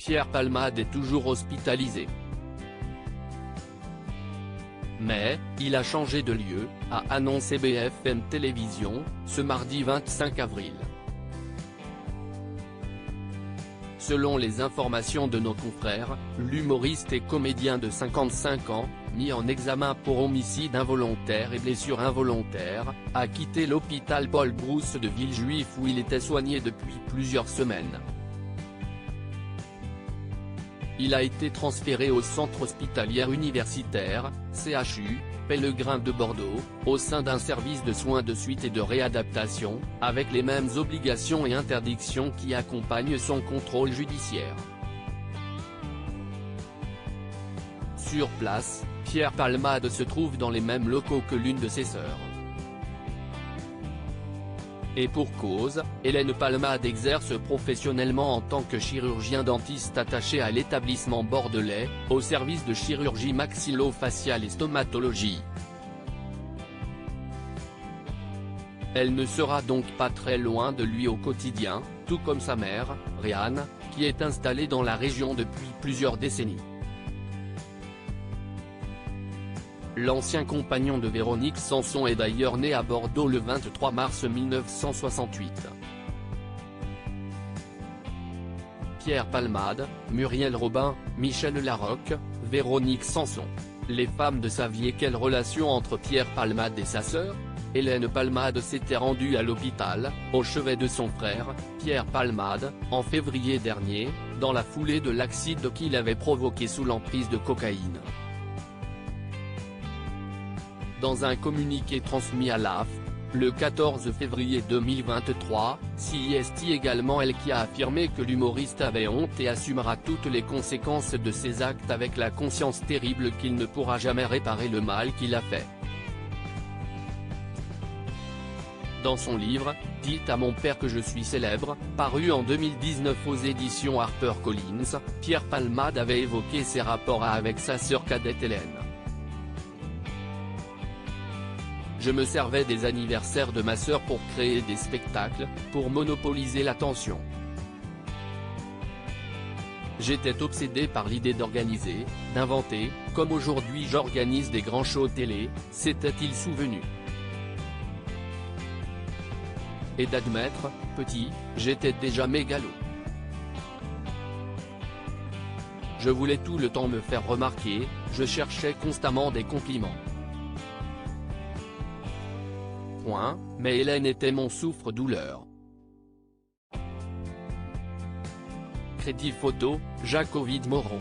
Pierre Palmade est toujours hospitalisé. Mais, il a changé de lieu, a annoncé BFM Télévision, ce mardi 25 avril. Selon les informations de nos confrères, l'humoriste et comédien de 55 ans, mis en examen pour homicide involontaire et blessure involontaire, a quitté l'hôpital Paul Brousse de Villejuif où il était soigné depuis plusieurs semaines. Il a été transféré au centre hospitalier universitaire, CHU, Pellegrin de Bordeaux, au sein d'un service de soins de suite et de réadaptation, avec les mêmes obligations et interdictions qui accompagnent son contrôle judiciaire. Sur place, Pierre Palmade se trouve dans les mêmes locaux que l'une de ses sœurs. Et pour cause, Hélène Palmade exerce professionnellement en tant que chirurgien dentiste attaché à l'établissement bordelais, au service de chirurgie maxillo-faciale et stomatologie. Elle ne sera donc pas très loin de lui au quotidien, tout comme sa mère, Réanne, qui est installée dans la région depuis plusieurs décennies. L'ancien compagnon de Véronique Sanson est d'ailleurs né à Bordeaux le 23 mars 1968. Pierre Palmade, Muriel Robin, Michel Larocque, Véronique Sanson. Les femmes de saviez quelle relation entre Pierre Palmade et sa sœur? Hélène Palmade s'était rendue à l'hôpital, au chevet de son frère, Pierre Palmade, en février dernier, dans la foulée de l'accident qu'il avait provoqué sous l'emprise de cocaïne. Dans un communiqué transmis à l'AF, le 14 février 2023, c'est également elle qui a affirmé que l'humoriste avait honte et assumera toutes les conséquences de ses actes avec la conscience terrible qu'il ne pourra jamais réparer le mal qu'il a fait. Dans son livre « Dites à mon père que je suis célèbre », paru en 2019 aux éditions HarperCollins, Pierre Palmade avait évoqué ses rapports avec sa sœur cadette Hélène. Je me servais des anniversaires de ma sœur pour créer des spectacles, pour monopoliser l'attention. J'étais obsédé par l'idée d'organiser, d'inventer, comme aujourd'hui j'organise des grands shows télé, s'était-il souvenu. Et d'admettre, petit, j'étais déjà mégalo. Je voulais tout le temps me faire remarquer, je cherchais constamment des compliments. Mais Hélène était mon souffre-douleur. Crédit photo, Jacques Ovid Moron.